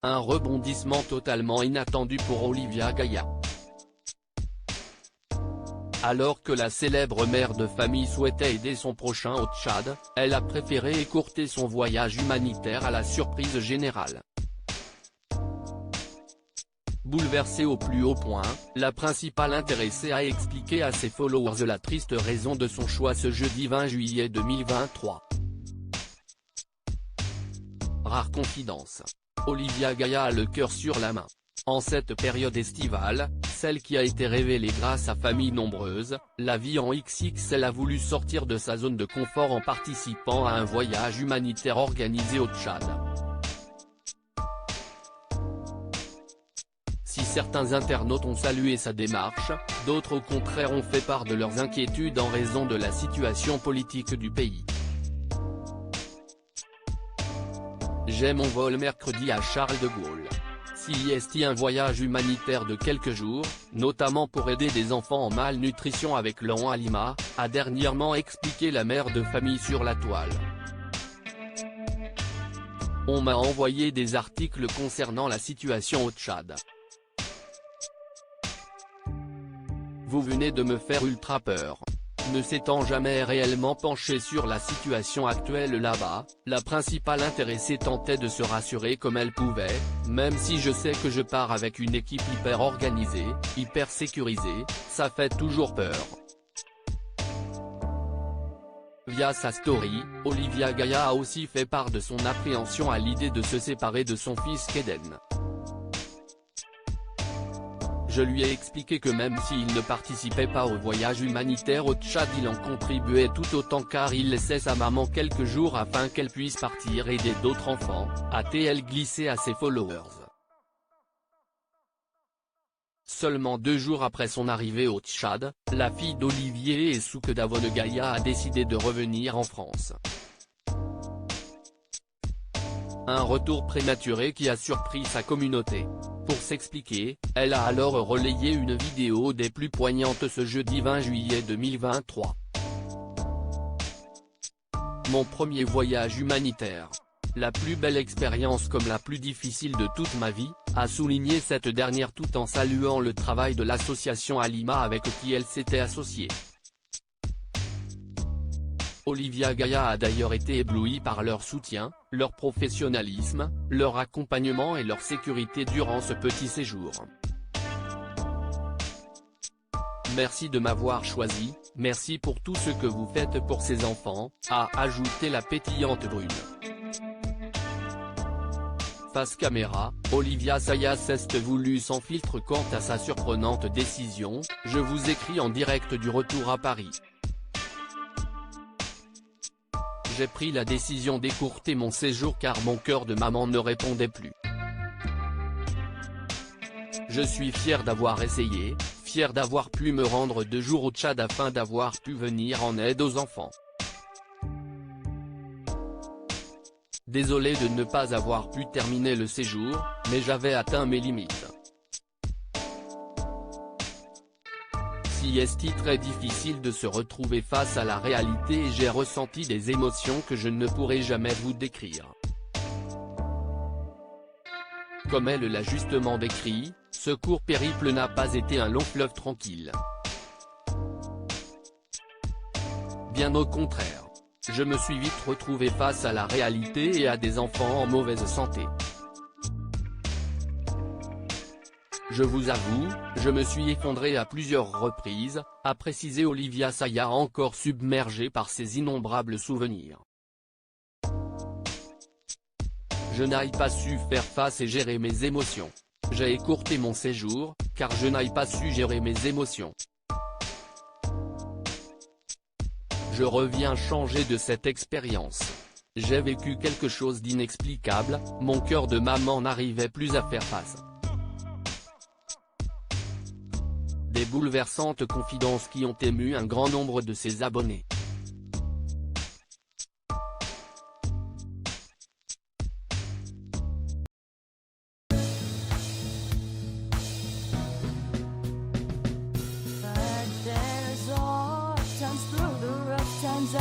Un rebondissement totalement inattendu pour Olivia Gaya. Alors que la célèbre mère de famille souhaitait aider son prochain au Tchad, elle a préféré écourter son voyage humanitaire à la surprise générale. Bouleversée au plus haut point, la principale intéressée a expliqué à ses followers la triste raison de son choix ce jeudi 20 juillet 2023. Rare confidence. Olivia Gaya a le cœur sur la main. En cette période estivale, celle qui a été révélée grâce à famille nombreuse, la vie en XXL a voulu sortir de sa zone de confort en participant à un voyage humanitaire organisé au Tchad. Si certains internautes ont salué sa démarche, d'autres au contraire ont fait part de leurs inquiétudes en raison de la situation politique du pays. J'ai mon vol mercredi à Charles de Gaulle. Si est un voyage humanitaire de quelques jours, notamment pour aider des enfants en malnutrition avec l'an Halima, a dernièrement expliqué la mère de famille sur la toile. On m'a envoyé des articles concernant la situation au Tchad. Vous venez de me faire ultra peur. Ne s'étant jamais réellement penché sur la situation actuelle là-bas, la principale intéressée tentait de se rassurer comme elle pouvait, même si je sais que je pars avec une équipe hyper organisée, hyper sécurisée, ça fait toujours peur. Via sa story, Olivia Gaya a aussi fait part de son appréhension à l'idée de se séparer de son fils Kaden. Je lui ai expliqué que même s'il ne participait pas au voyage humanitaire au Tchad, il en contribuait tout autant car il laissait sa maman quelques jours afin qu'elle puisse partir aider d'autres enfants, a-t-elle glissé à ses followers. Seulement 2 jours après son arrivée au Tchad, la fille d'Olivier et Souque Davone Gaya a décidé de revenir en France. Un retour prématuré qui a surpris sa communauté. Pour s'expliquer, elle a alors relayé une vidéo des plus poignantes ce jeudi 20 juillet 2023. Mon premier voyage humanitaire. La plus belle expérience comme la plus difficile de toute ma vie, a souligné cette dernière tout en saluant le travail de l'association Halima avec qui elle s'était associée. Olivia Gaya a d'ailleurs été éblouie par leur soutien, leur professionnalisme, leur accompagnement et leur sécurité durant ce petit séjour. Merci de m'avoir choisi, merci pour tout ce que vous faites pour ces enfants, a ajouté la pétillante brune. Face caméra, Olivia Gaya s'est voulu sans filtre quant à sa surprenante décision, je vous écris en direct du retour à Paris. J'ai pris la décision d'écourter mon séjour car mon cœur de maman ne répondait plus. Je suis fier d'avoir essayé, fier d'avoir pu me rendre 2 jours au Tchad afin d'avoir pu venir en aide aux enfants. Désolé de ne pas avoir pu terminer le séjour, mais j'avais atteint mes limites. Si est très difficile de se retrouver face à la réalité et j'ai ressenti des émotions que je ne pourrai jamais vous décrire. Comme elle l'a justement décrit, ce court périple n'a pas été un long fleuve tranquille. Bien au contraire. Je me suis vite retrouvé face à la réalité et à des enfants en mauvaise santé. Je vous avoue, je me suis effondré à plusieurs reprises, a précisé Olivia Gaya encore submergée par ses innombrables souvenirs. Je n'ai pas su faire face et gérer mes émotions. J'ai écourté mon séjour, car je n'ai pas su gérer mes émotions. Je reviens changer de cette expérience. J'ai vécu quelque chose d'inexplicable, mon cœur de maman n'arrivait plus à faire face. Des bouleversantes confidences qui ont ému un grand nombre de ses abonnés. Times through the rough times